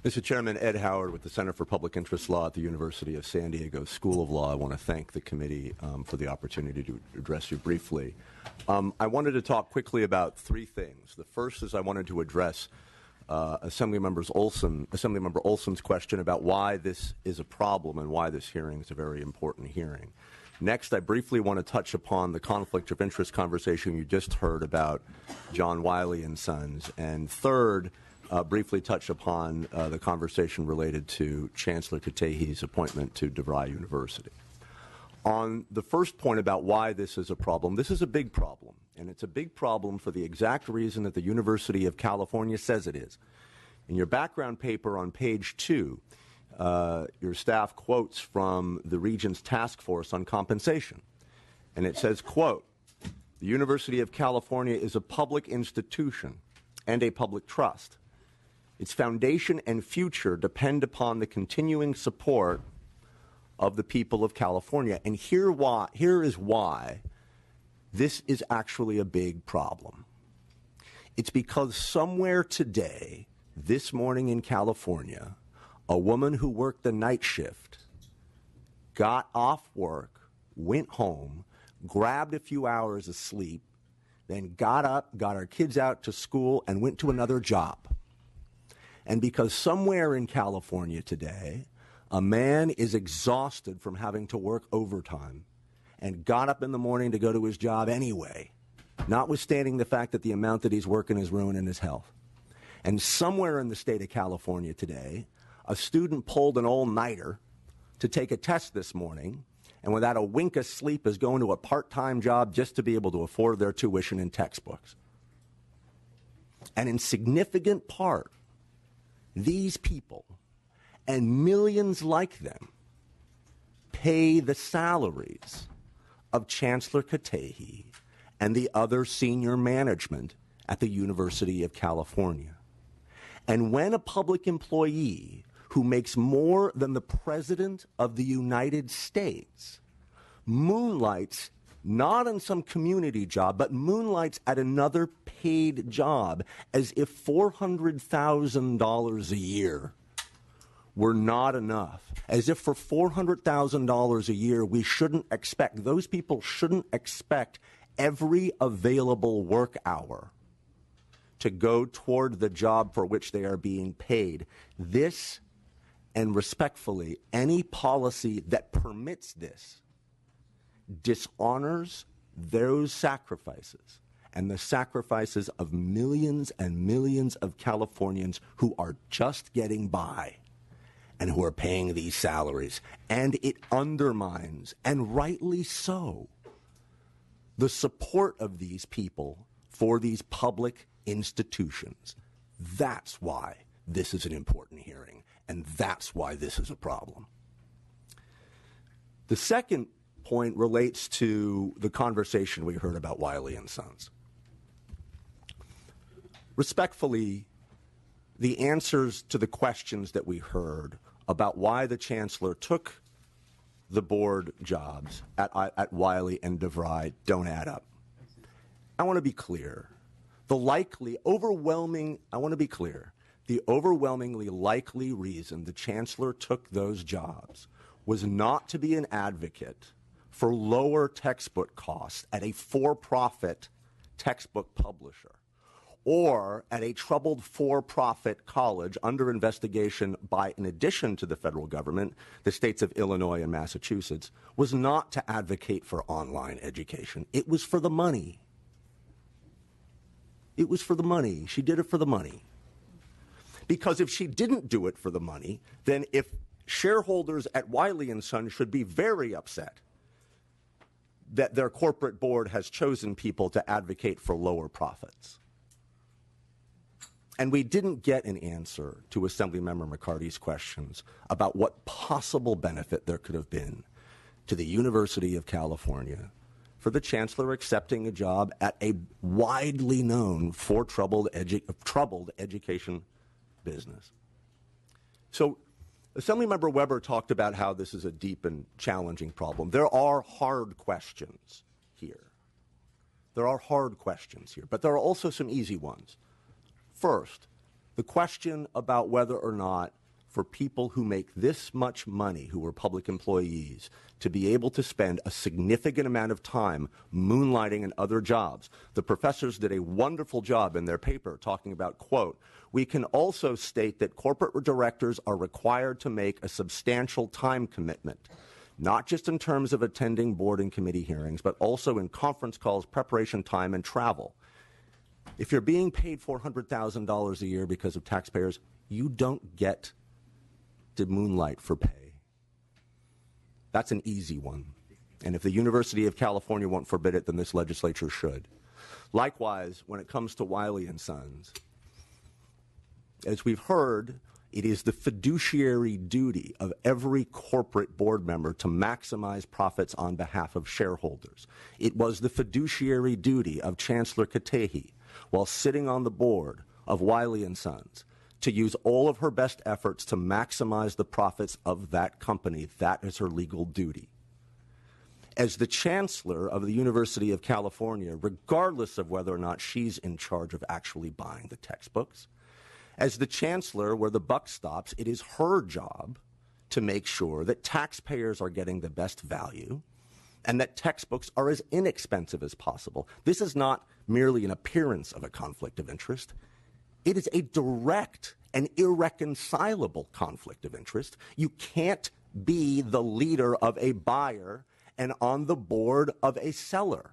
Mr. Chairman, Ed Howard with the Center for Public Interest Law at the University of San Diego School of Law. I want to thank the committee for the opportunity to address you briefly. I wanted to talk quickly about three things. The first is I wanted to address Assemblymember Olson's question about why this is a problem and why this hearing is a very important hearing. Next, I briefly want to touch upon the conflict of interest conversation you just heard about John Wiley and Sons. And third, briefly touch upon the conversation related to Chancellor Katehi's appointment to DeVry University. On the first point about why this is a problem, this is a big problem. And it's a big problem for the exact reason that the University of California says it is. In your background paper on page 2, your staff quotes from the Regents Task Force on Compensation. And it says, quote, "The University of California is a public institution and a public trust. Its foundation and future depend upon the continuing support of the people of California." And here is why this is actually a big problem. It's because somewhere today, this morning in California, a woman who worked the night shift got off work, went home, grabbed a few hours of sleep, then got up, got our kids out to school, and went to another job. And because somewhere in California today, a man is exhausted from having to work overtime and got up in the morning to go to his job anyway, notwithstanding the fact that the amount that he's working is ruining his health. And somewhere in the state of California today, a student pulled an all-nighter to take a test this morning, and without a wink of sleep is going to a part-time job just to be able to afford their tuition and textbooks. And in significant part, these people and millions like them pay the salaries of Chancellor Katehi and the other senior management at the University of California. And when a public employee who makes more than the President of the United States moonlights not on some community job, but moonlights at another paid job as if $400,000 a year were not enough, as if for $400,000 a year those people shouldn't expect every available work hour to go toward the job for which they are being paid. This, and respectfully, any policy that permits this dishonors those sacrifices and the sacrifices of millions and millions of Californians who are just getting by and who are paying these salaries. And it undermines, and rightly so, the support of these people for these public institutions. That's why this is an important hearing, and that's why this is a problem. The second point relates to the conversation we heard about Wiley and Sons. Respectfully, the answers to the questions that we heard about why the chancellor took the board jobs at Wiley and DeVry don't add up. I want to be clear. The overwhelmingly likely reason the chancellor took those jobs was not to be an advocate for lower textbook costs at a for-profit textbook publisher or at a troubled for-profit college under investigation by, in addition to the federal government, the states of Illinois and Massachusetts, was not to advocate for online education. It was for the money. It was for the money. She did it for the money. Because if she didn't do it for the money, then if shareholders at Wiley and Sons should be very upset that their corporate board has chosen people to advocate for lower profits. And we didn't get an answer to Assemblymember McCarty's questions about what possible benefit there could have been to the University of California for the chancellor accepting a job at a widely known for troubled education business. So Assemblymember Weber talked about how this is a deep and challenging problem. There are hard questions here. But there are also some easy ones. First, The question about whether or not for people who make this much money, who are public employees, to be able to spend a significant amount of time moonlighting in other jobs. The professors did a wonderful job in their paper talking about, quote, we can also state that corporate directors are required to make a substantial time commitment, not just in terms of attending board and committee hearings, but also in conference calls, preparation time, and travel. If you're being paid $400,000 a year because of taxpayers, you don't get to moonlight for pay. That's an easy one. And if the University of California won't forbid it, then this legislature should. Likewise, when it comes to Wiley & Sons, as we've heard, it is the fiduciary duty of every corporate board member to maximize profits on behalf of shareholders. It was the fiduciary duty of Chancellor Katehi, while sitting on the board of Wiley & Sons, to use all of her best efforts to maximize the profits of that company. That is her legal duty. As the chancellor of the University of California, regardless of whether or not she's in charge of actually buying the textbooks, as the chancellor, where the buck stops, it is her job to make sure that taxpayers are getting the best value and that textbooks are as inexpensive as possible. This is not merely an appearance of a conflict of interest. It is a direct and irreconcilable conflict of interest. You can't be the leader of a buyer and on the board of a seller.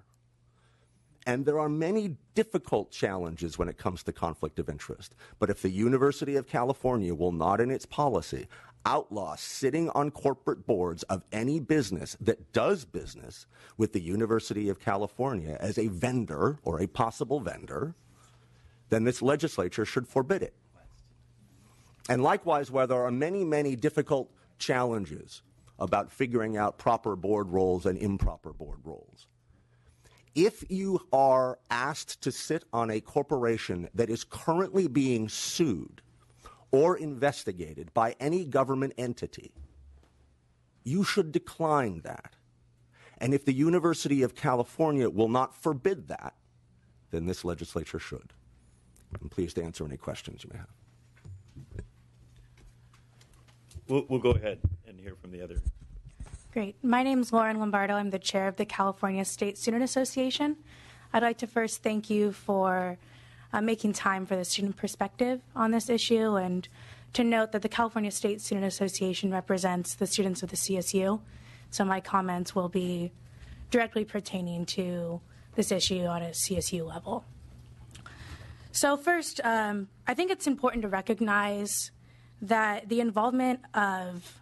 And there are many difficult challenges when it comes to conflict of interest. But if the University of California will not in its policy outlaw sitting on corporate boards of any business that does business with the University of California as a vendor or a possible vendor, then this legislature should forbid it. And likewise, where there are many, many difficult challenges about figuring out proper board roles and improper board roles, if you are asked to sit on a corporation that is currently being sued or investigated by any government entity, you should decline that. And if the University of California will not forbid that, then this legislature should. I'm pleased to answer any questions you may have. We'll go ahead and hear from the other. Great. My name is Lauren Lombardo. I'm the chair of the California State Student Association. I'd like to first thank you for making time for the student perspective on this issue, and to note that the California State Student Association represents the students of the CSU. So my comments will be directly pertaining to this issue on a CSU level. So first, I think it's important to recognize that the involvement of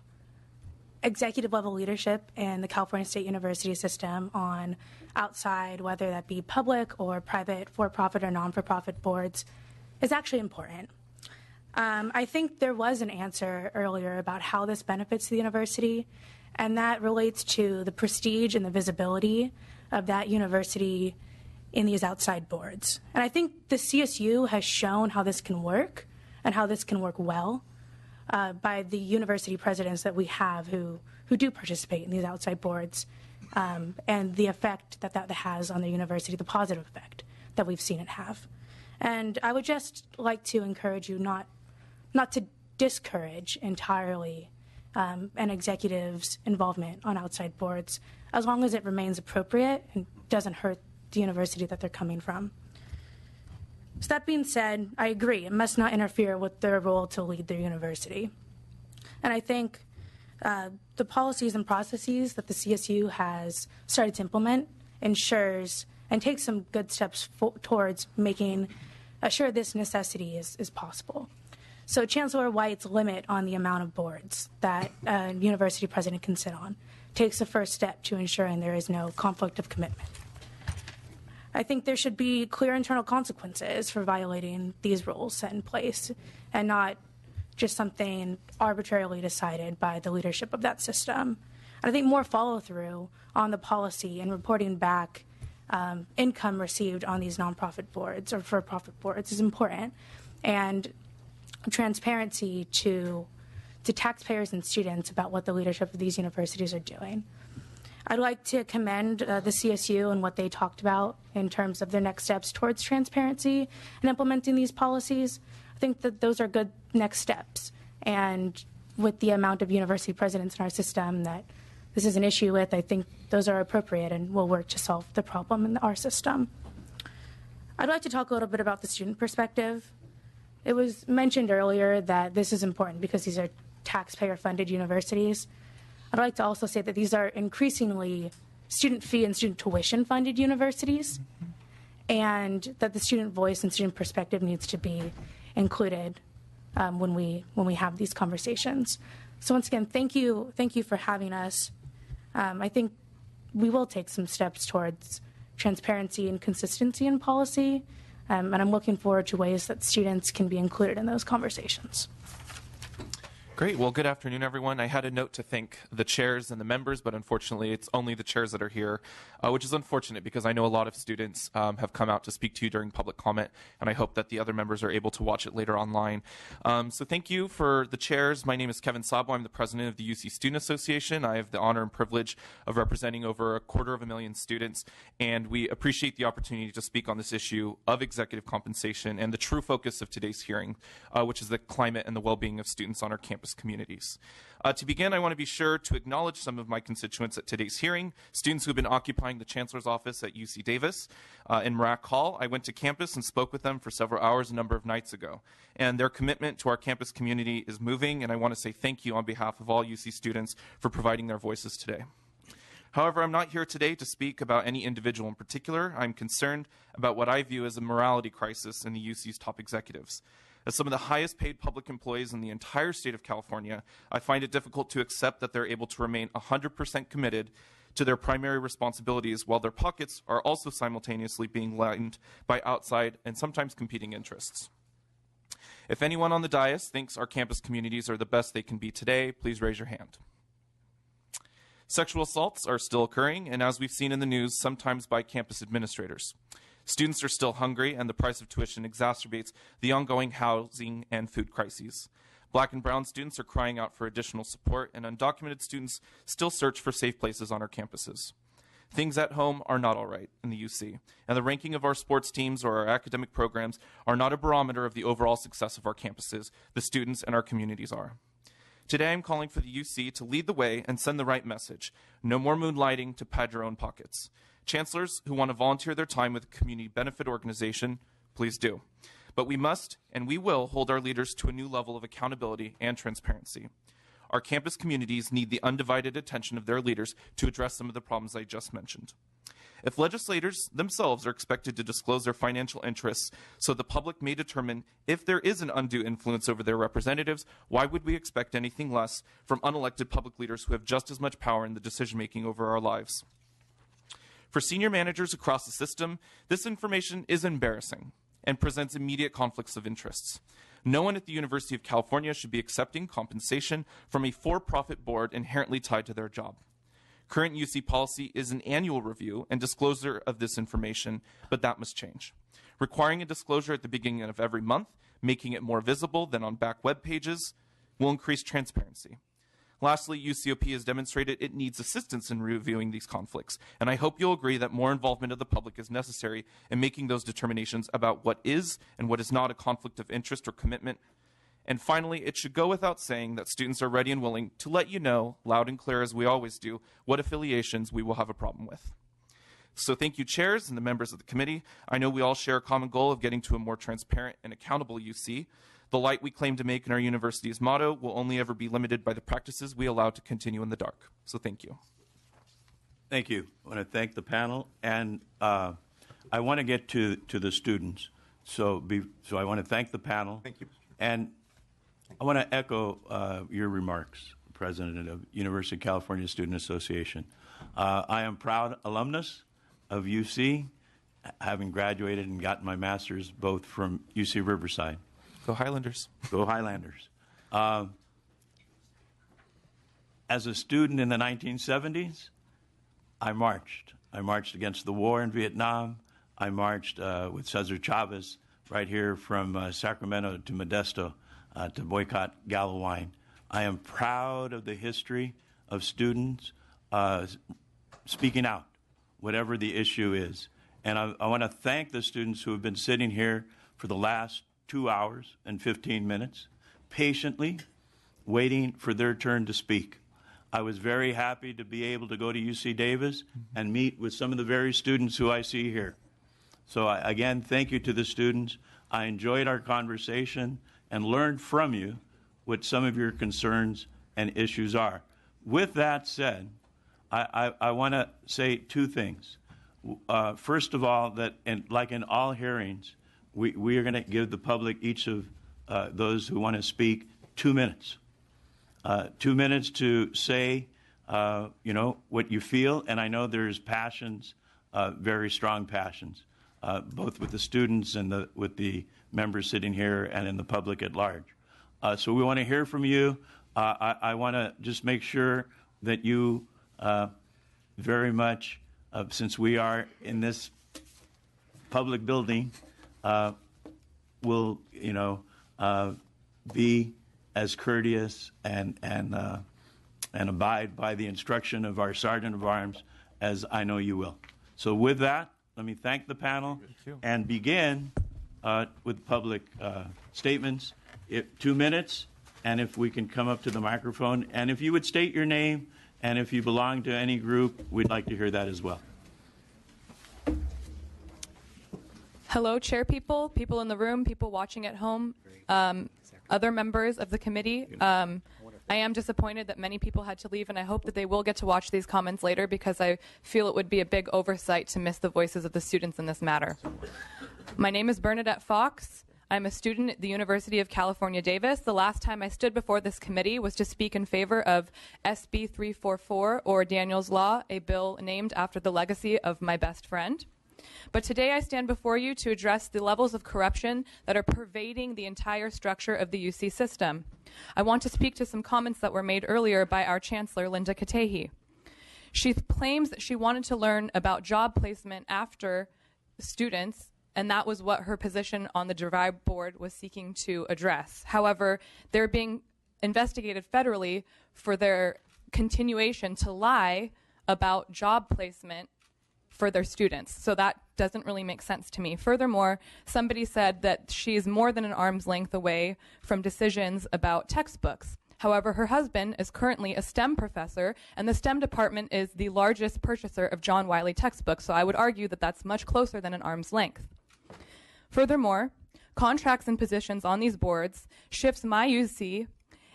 executive level leadership in the California State University system on outside, whether that be public or private, for-profit or non-for-profit boards, is actually important. I think there was an answer earlier about how this benefits the university, and that relates to the prestige and the visibility of that university in these outside boards. And I think the CSU has shown how this can work and how this can work well by the university presidents that we have who do participate in these outside boards, and the effect that that has on the university, the positive effect that we've seen it have. And I would just like to encourage you not to discourage entirely an executive's involvement on outside boards, as long as it remains appropriate and doesn't hurt the university that they're coming from. So that being said, I agree, it must not interfere with their role to lead their university. And I think the policies and processes that the CSU has started to implement ensures and takes some good steps towards making sure this necessity is possible. So Chancellor White's limit on the amount of boards that a university president can sit on takes the first step to ensuring there is no conflict of commitment. I think there should be clear internal consequences for violating these rules set in place, and not just something arbitrarily decided by the leadership of that system. And I think more follow-through on the policy and reporting back income received on these nonprofit boards or for-profit boards is important, and transparency to taxpayers and students about what the leadership of these universities are doing. I'd like to commend the CSU and what they talked about in terms of their next steps towards transparency and implementing these policies. I think that those are good next steps. And with the amount of university presidents in our system that this is an issue with, I think those are appropriate and will work to solve the problem in our system. I'd like to talk a little bit about the student perspective. It was mentioned earlier that this is important because these are taxpayer-funded universities. I'd like to also say that these are increasingly student fee and student tuition-funded universities, and that the student voice and student perspective needs to be included when we have these conversations. So once again, thank you for having us. I think we will take some steps towards transparency and consistency in policy, and I'm looking forward to ways that students can be included in those conversations. Great. Well, good afternoon, everyone. I had a note to thank the chairs and the members, but unfortunately, it's only the chairs that are here, which is unfortunate because I know a lot of students have come out to speak to you during public comment, and I hope that the other members are able to watch it later online. So thank you for the chairs. My name is Kevin Sabo. I'm the president of the UC Student Association. I have the honor and privilege of representing over 250,000 students, and we appreciate the opportunity to speak on this issue of executive compensation and the true focus of today's hearing, which is the climate and the well-being of students on our campus communities. To begin, I want to be sure to acknowledge some of my constituents at today's hearing, students who have been occupying the Chancellor's office at UC Davis in Marac Hall. I went to campus and spoke with them for several hours a number of nights ago, and their commitment to our campus community is moving, and I want to say thank you on behalf of all UC students for providing their voices today. However, I'm not here today to speak about any individual in particular. I'm concerned about what I view as a morality crisis in the UC's top executives. As some of the highest paid public employees in the entire state of California, I find it difficult to accept that they're able to remain 100% committed to their primary responsibilities while their pockets are also simultaneously being lined by outside and sometimes competing interests. If anyone on the dais thinks our campus communities are the best they can be today, please raise your hand. Sexual assaults are still occurring, and as we've seen in the news, sometimes by campus administrators. Students are still hungry, and the price of tuition exacerbates the ongoing housing and food crises. Black and brown students are crying out for additional support, and undocumented students still search for safe places on our campuses. Things at home are not all right in the UC, and the ranking of our sports teams or our academic programs are not a barometer of the overall success of our campuses. The students and our communities are. Today, I'm calling for the UC to lead the way and send the right message. No more moonlighting to pad your own pockets. Chancellors who want to volunteer their time with a community benefit organization, please do. But we must and we will hold our leaders to a new level of accountability and transparency. Our campus communities need the undivided attention of their leaders to address some of the problems I just mentioned. If legislators themselves are expected to disclose their financial interests so the public may determine if there is an undue influence over their representatives, why would we expect anything less from unelected public leaders who have just as much power in the decision-making over our lives? For senior managers across the system, this information is embarrassing and presents immediate conflicts of interests. No one at the University of California should be accepting compensation from a for-profit board inherently tied to their job. Current UC policy is an annual review and disclosure of this information, but that must change. Requiring a disclosure at the beginning of every month, making it more visible than on back web pages, will increase transparency. Lastly, UCOP has demonstrated it needs assistance in reviewing these conflicts, and I hope you'll agree that more involvement of the public is necessary in making those determinations about what is and what is not a conflict of interest or commitment. And finally, it should go without saying that students are ready and willing to let you know, loud and clear as we always do, what affiliations we will have a problem with. So thank you, chairs and the members of the committee. I know we all share a common goal of getting to a more transparent and accountable UC. The light we claim to make in our university's motto will only ever be limited by the practices we allow to continue in the dark. So thank you. Thank you. I want to thank the panel, and I want to get to the students. So I want to thank the panel. Thank you. And I want to echo your remarks, President of University of California Student Association. I am proud alumnus of UC, having graduated and gotten my master's both from UC Riverside. Go Highlanders. Go Highlanders. As a student in the 1970s, I marched. I marched against the war in Vietnam. I marched with Cesar Chavez right here from Sacramento to Modesto to boycott Gallo wine. I am proud of the history of students speaking out, whatever the issue is. And I want to thank the students who have been sitting here for the last 2 hours and 15 minutes, patiently waiting for their turn to speak. I was very happy to be able to go to UC Davis and meet with some of the very students who I see here. So again, thank you to the students. I enjoyed our conversation and learned from you what some of your concerns and issues are. With that said, I want to say two things. First of all, that like in all hearings, we are going to give the public, each of those who want to speak, 2 minutes. 2 minutes to say, what you feel. And I know there's passions, very strong passions, both with the students and with the members sitting here and in the public at large. So we want to hear from you. I want to just make sure that you very much, since we are in this public building, will be as courteous and abide by the instruction of our Sergeant of Arms as I know you will. So with that, let me thank the panel and begin with public statements. 2 minutes, and if we can come up to the microphone, and if you would state your name, and if you belong to any group, we'd like to hear that as well. Hello, chair people in the room, people watching at home, other members of the committee. I am disappointed that many people had to leave, and I hope that they will get to watch these comments later because I feel it would be a big oversight to miss the voices of the students in this matter. My name is Bernadette Fox. I'm a student at the University of California, Davis. The last time I stood before this committee was to speak in favor of SB 344, or Daniel's Law, a bill named after the legacy of my best friend. But today I stand before you to address the levels of corruption that are pervading the entire structure of the UC system. I want to speak to some comments that were made earlier by our Chancellor, Linda Katehi. She claims that she wanted to learn about job placement after students, and that was what her position on the DRIVE board was seeking to address. However, they're being investigated federally for their continuation to lie about job placement for their students. So that doesn't really make sense to me. Furthermore, somebody said that she's more than an arm's length away from decisions about textbooks. However, her husband is currently a STEM professor, and the STEM department is the largest purchaser of John Wiley textbooks, so I would argue that that's much closer than an arm's length. Furthermore, contracts and positions on these boards shifts my UC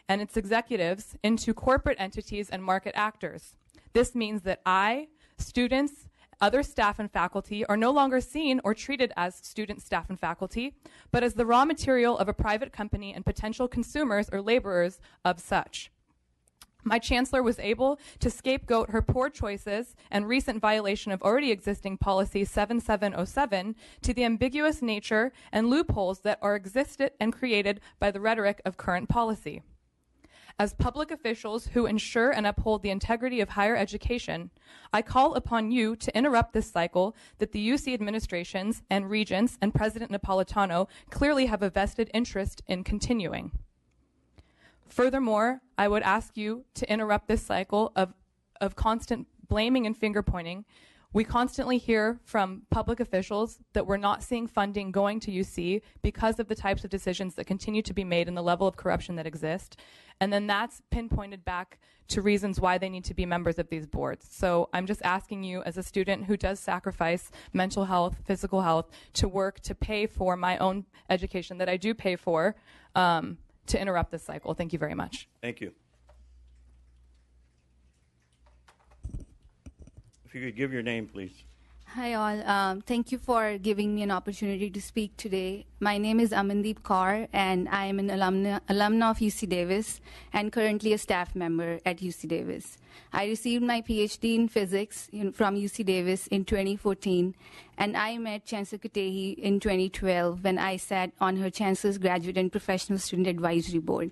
and its executives into corporate entities and market actors. This means that I, students, other staff and faculty are no longer seen or treated as student, staff, and faculty, but as the raw material of a private company and potential consumers or laborers of such. My chancellor was able to scapegoat her poor choices and recent violation of already existing policy 7707 to the ambiguous nature and loopholes that are existed and created by the rhetoric of current policy. As public officials who ensure and uphold the integrity of higher education, I call upon you to interrupt this cycle that the UC administrations and regents and President Napolitano clearly have a vested interest in continuing. Furthermore, I would ask you to interrupt this cycle of constant blaming and finger pointing. We constantly hear from public officials that we're not seeing funding going to UC because of the types of decisions that continue to be made and the level of corruption that exist. And then that's pinpointed back to reasons why they need to be members of these boards. So I'm just asking you, as a student who does sacrifice mental health, physical health, to work to pay for my own education that I do pay for, to interrupt this cycle. Thank you very much. Thank you. If you could give your name, please. Hi all. Thank you for giving me an opportunity to speak today. My name is Amandeep Kaur, and I am an alumna of UC Davis and currently a staff member at UC Davis. I received my PhD in physics from UC Davis in 2014, and I met Chancellor Katehi in 2012 when I sat on her Chancellor's Graduate and Professional Student Advisory Board.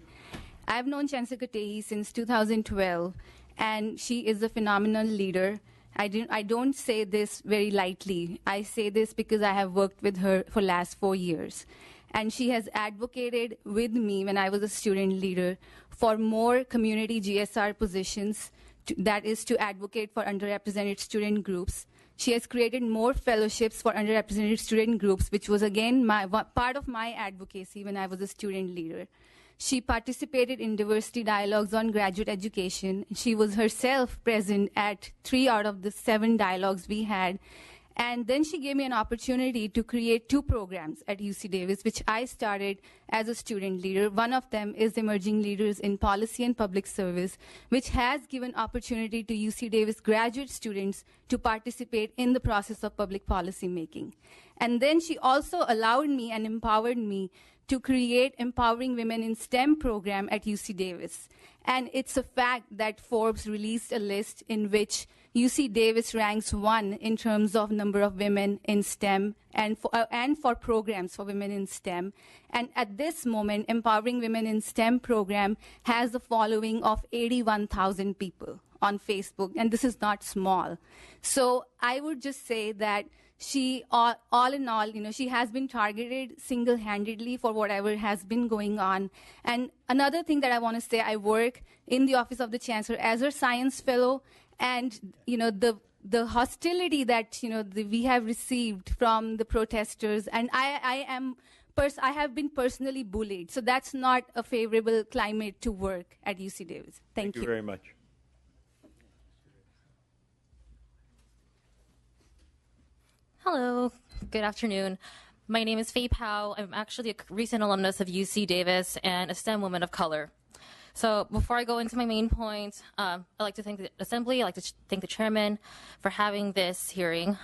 I've known Chancellor Katehi since 2012, and she is a phenomenal leader. I don't say this very lightly. I say this because I have worked with her for the last 4 years. And she has advocated with me when I was a student leader for more community GSR positions, that is to advocate for underrepresented student groups, She has created more fellowships for underrepresented student groups, which was, again, part of my advocacy when I was a student leader. She participated in diversity dialogues on graduate education. She was herself present at 3 out of the 7 dialogues we had. And then she gave me an opportunity to create 2 programs at UC Davis, which I started as a student leader. One of them is Emerging Leaders in Policy and Public Service, which has given opportunity to UC Davis graduate students to participate in the process of public policy making. And then she also allowed me and empowered me to create Empowering Women in STEM program at UC Davis. And it's a fact that Forbes released a list in which UC Davis ranks 1 in terms of number of women in STEM and for programs for women in STEM. And at this moment, Empowering Women in STEM program has a following of 81,000 people on Facebook, and this is not small. So I would just say that she, all in all, she has been targeted single-handedly for whatever has been going on. And another thing that I want to say, I work in the Office of the Chancellor as a science fellow, and the hostility that we have received from the protesters, and I have been personally bullied. So that's not a favorable climate to work at UC Davis. Thank you very much. Hello, good afternoon. My name is Faye Powell. I'm actually a recent alumnus of UC Davis and a STEM woman of color. So before I go into my main point, I'd like to thank the Assembly. I'd like to thank the chairman for having this hearing.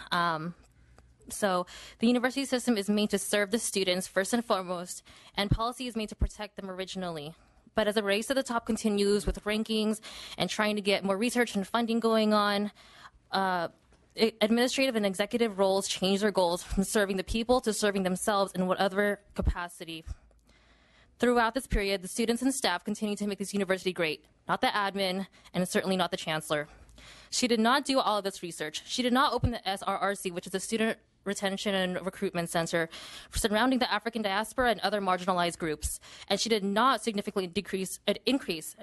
So the university system is made to serve the students first and foremost, and policy is made to protect them originally. But as the race to the top continues with rankings and trying to get more research and funding going on, administrative and executive roles change their goals from serving the people to serving themselves in whatever capacity. Throughout this period, the students and staff continue to make this university great, not the admin, and certainly not the chancellor. She did not do all of this research. She did not open the SRRC, which is the Student Retention and Recruitment Center, surrounding the African diaspora and other marginalized groups. And she did not significantly increase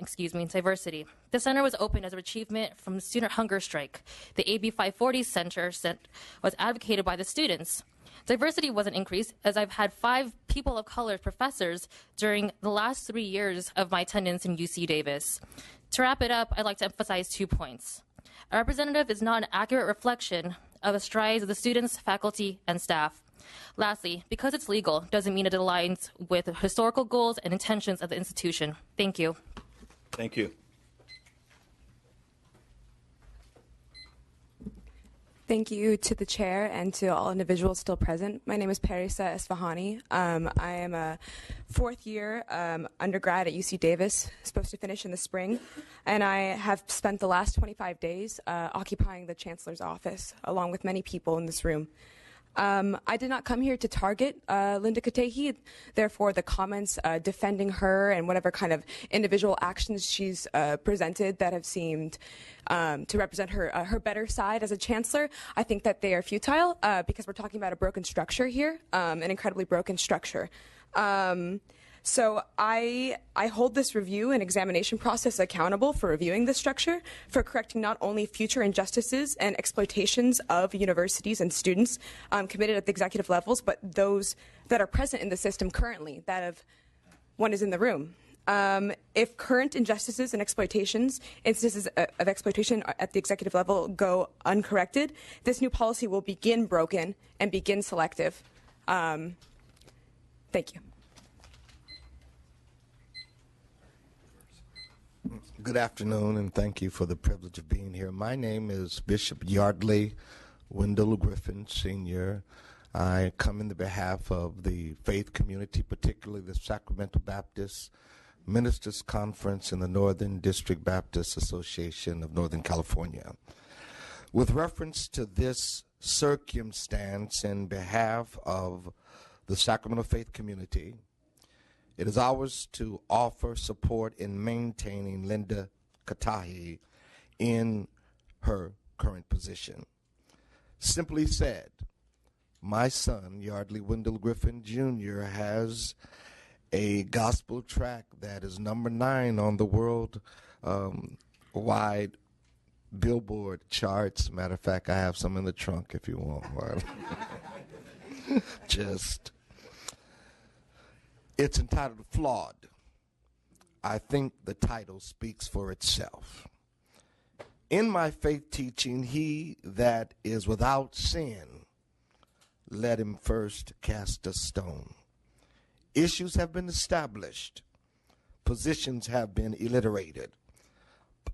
diversity. The center was opened as an achievement from the student hunger strike. The AB 540 Center was advocated by the students. Diversity wasn't increased, as I've had 5 people of color professors during the last 3 years of my attendance in UC Davis. To wrap it up, I'd like to emphasize 2 points. A representative is not an accurate reflection of the strides of the students, faculty, and staff. Lastly, because it's legal doesn't mean it aligns with the historical goals and intentions of the institution. Thank you. Thank you. Thank you to the chair and to all individuals still present. My name is Parisa Esfahani. I am a 4th year undergrad at UC Davis, supposed to finish in the spring, and I have spent the last 25 days occupying the chancellor's office, along with many people in this room. I did not come here to target Linda Katehi, therefore the comments defending her and whatever kind of individual actions she's presented that have seemed to represent her better side as a chancellor, I think that they are futile because we're talking about a broken structure here, an incredibly broken structure. So I hold this review and examination process accountable for reviewing this structure, for correcting not only future injustices and exploitations of universities and students committed at the executive levels, but those that are present in the system currently, that of one is in the room. If current injustices and exploitations, instances of exploitation at the executive level go uncorrected, this new policy will begin broken and begin selective. Thank you. Good afternoon, and thank you for the privilege of being here. My name is Bishop Yardley Wendell Griffin, Sr. I come in the behalf of the faith community, particularly the Sacramento Baptist Ministers Conference and the Northern District Baptist Association of Northern California. With reference to this circumstance in behalf of the Sacramento faith community, it is ours to offer support in maintaining Linda Katehi in her current position. Simply said, my son, Yardley Wendell Griffin Jr., has a gospel tract that is number 9 on the world wide Billboard charts. Matter of fact, I have some in the trunk if you want one. It's entitled Flawed. I think the title speaks for itself. In my faith teaching, he that is without sin, let him first cast a stone. Issues have been established. Positions have been alliterated.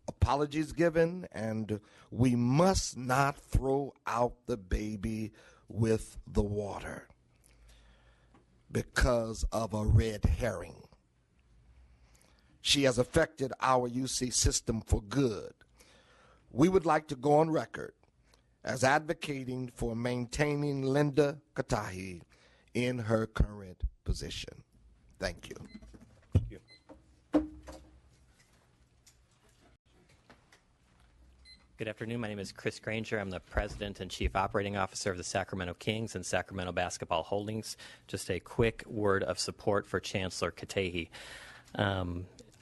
Apologies given, and we must not throw out the baby with the water because of a red herring. She has affected our UC system for good. We would like to go on record as advocating for maintaining Linda Katahi in her current position. Thank you. Thank you. Good afternoon. My name is Chris Granger. I'm the President and Chief Operating Officer of the Sacramento Kings and Sacramento Basketball Holdings. Just a quick word of support for Chancellor Katahi.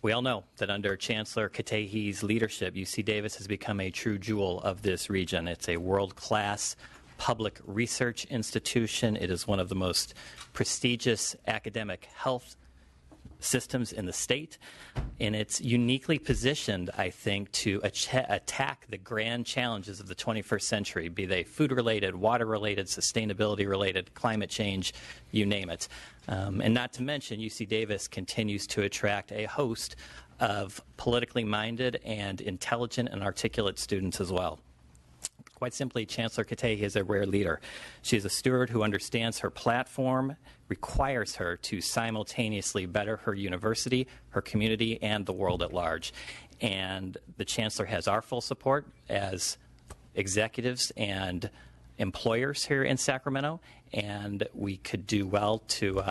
We all know that under Chancellor Katahi's leadership, UC Davis has become a true jewel of this region. It's a world-class public research institution. It is one of the most prestigious academic health systems in the state, and it's uniquely positioned, I think, to attack the grand challenges of the 21st century, be they food-related, water-related, sustainability-related, climate change, you name it. And not to mention, UC Davis continues to attract a host of politically minded and intelligent and articulate students as well. Quite simply, Chancellor Katahi is a rare leader. She is a steward who understands her platform requires her to simultaneously better her university, her community, and the world at large. And the Chancellor has our full support as executives and employers here in Sacramento, and we could do well to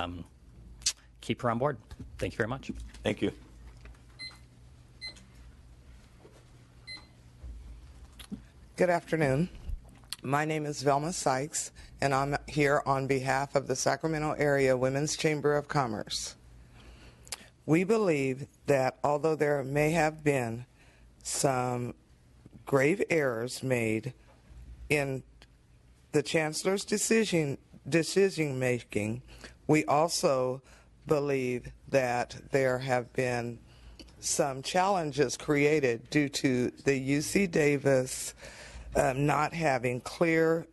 keep her on board. Thank you very much. Thank you. Good afternoon. My name is Velma Sykes, and I'm here on behalf of the Sacramento Area Women's Chamber of Commerce. We believe that although there may have been some grave errors made in the Chancellor's decision making, we also believe that there have been some challenges created due to the UC Davis not having clear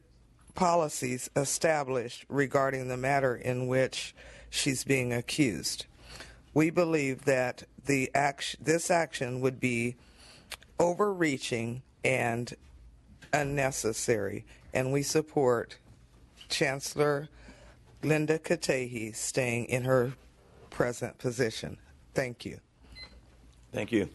policies established regarding the matter in which she's being accused. We believe that this action would be overreaching and unnecessary, and we support Chancellor Linda Katahi staying in her present position. Thank you. Thank you.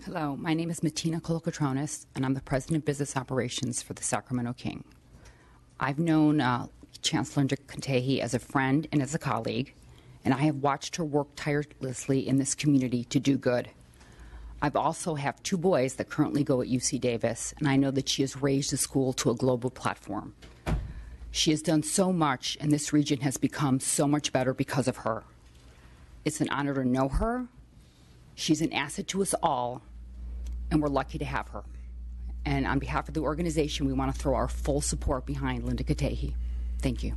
Hello, my name is Matina Kolokotronis, and I'm the President of Business Operations for the Sacramento King. I've known Chancellor Katahi as a friend and as a colleague, and I have watched her work tirelessly in this community to do good. I've also have two boys that currently go at UC Davis, and I know that she has raised the school to a global platform. She has done so much, and this region has become so much better because of her. It's an honor to know her. She's an asset to us all, and we're lucky to have her. And on behalf of the organization, we want to throw our full support behind Linda Katahi. Thank you.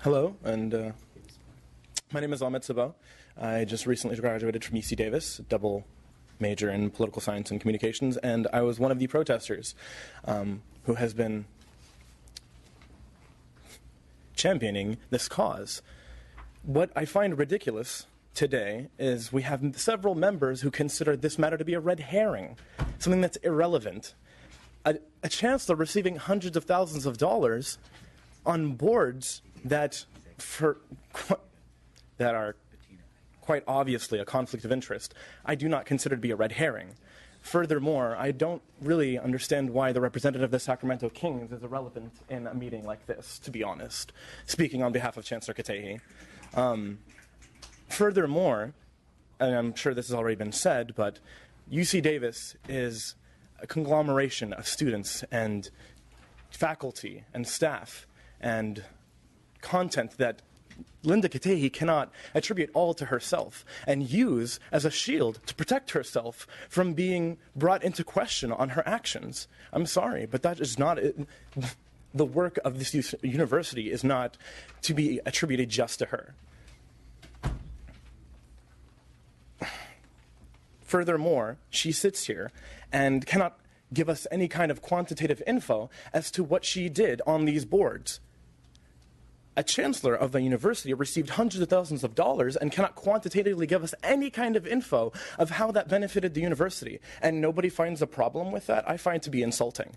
Hello, and my name is Ahmed Sabah. I just recently graduated from UC Davis, double major in political science and communications, and I was one of the protesters who has been championing this cause. What I find ridiculous today is we have several members who consider this matter to be a red herring, something that's irrelevant. A chancellor receiving hundreds of thousands of dollars on boards that are quite obviously a conflict of interest, I do not consider to be a red herring. Furthermore, I don't really understand why the representative of the Sacramento Kings is irrelevant in a meeting like this, to be honest, speaking on behalf of Chancellor Katahi. Furthermore, and I'm sure this has already been said, but UC Davis is a conglomeration of students and faculty and staff and content that Linda Katehi cannot attribute all to herself and use as a shield to protect herself from being brought into question on her actions. I'm sorry, but that is not the work of this university is not to be attributed just to her. Furthermore, she sits here and cannot give us any kind of quantitative info as to what she did on these boards. A chancellor of a university received hundreds of thousands of dollars and cannot quantitatively give us any kind of info of how that benefited the university. And nobody finds a problem with that. I find to be insulting.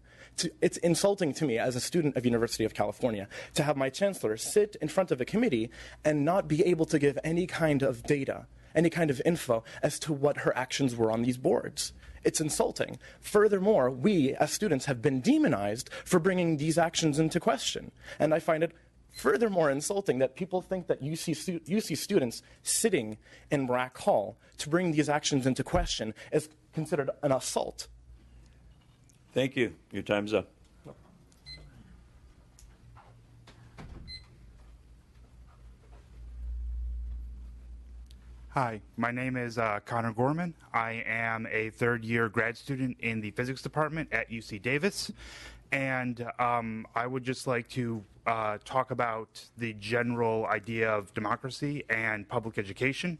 It's insulting to me as a student of University of California to have my chancellor sit in front of a committee and not be able to give any kind of data, any kind of info as to what her actions were on these boards. It's insulting. Furthermore, we as students have been demonized for bringing these actions into question. And I find it furthermore insulting that people think that UC students sitting in Rack Hall to bring these actions into question is considered an assault. Thank you. Your time's up. Hi, my name is Connor Gorman. I am a third-year grad student in the physics department at UC Davis. And I would just like to talk about the general idea of democracy and public education.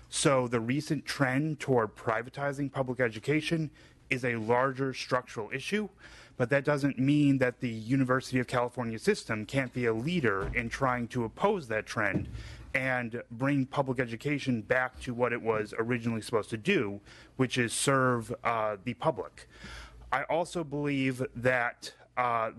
So the recent trend toward privatizing public education is a larger structural issue, but that doesn't mean that the University of California system can't be a leader in trying to oppose that trend and bring public education back to what it was originally supposed to do, which is serve the public. I also believe that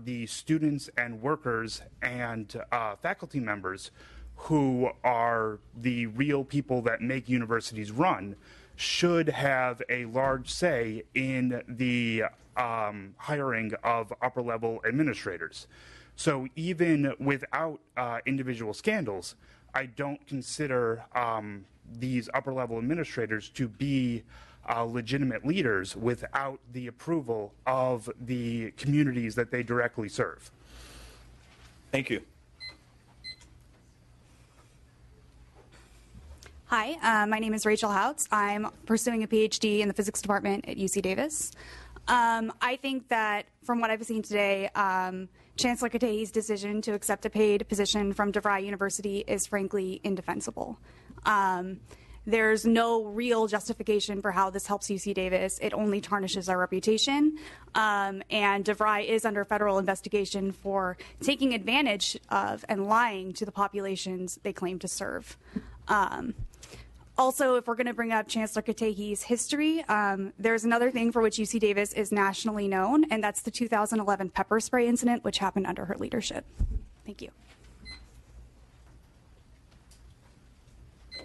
the students and workers and faculty members who are the real people that make universities run should have a large say in the hiring of upper-level administrators. So even without individual scandals, I don't consider these upper-level administrators to be legitimate leaders without the approval of the communities that they directly serve. Thank you. Hi, my name is Rachel Houts. I'm pursuing a PhD in the physics department at UC Davis. I think that from what I've seen today, Chancellor Katehi's decision to accept a paid position from DeVry University is frankly indefensible. There's no real justification for how this helps UC Davis. It only tarnishes our reputation. And DeVry is under federal investigation for taking advantage of and lying to the populations they claim to serve. Also, if we're going to bring up Chancellor Katehi's history, there's another thing for which UC Davis is nationally known, and that's the 2011 pepper spray incident, which happened under her leadership. Thank you.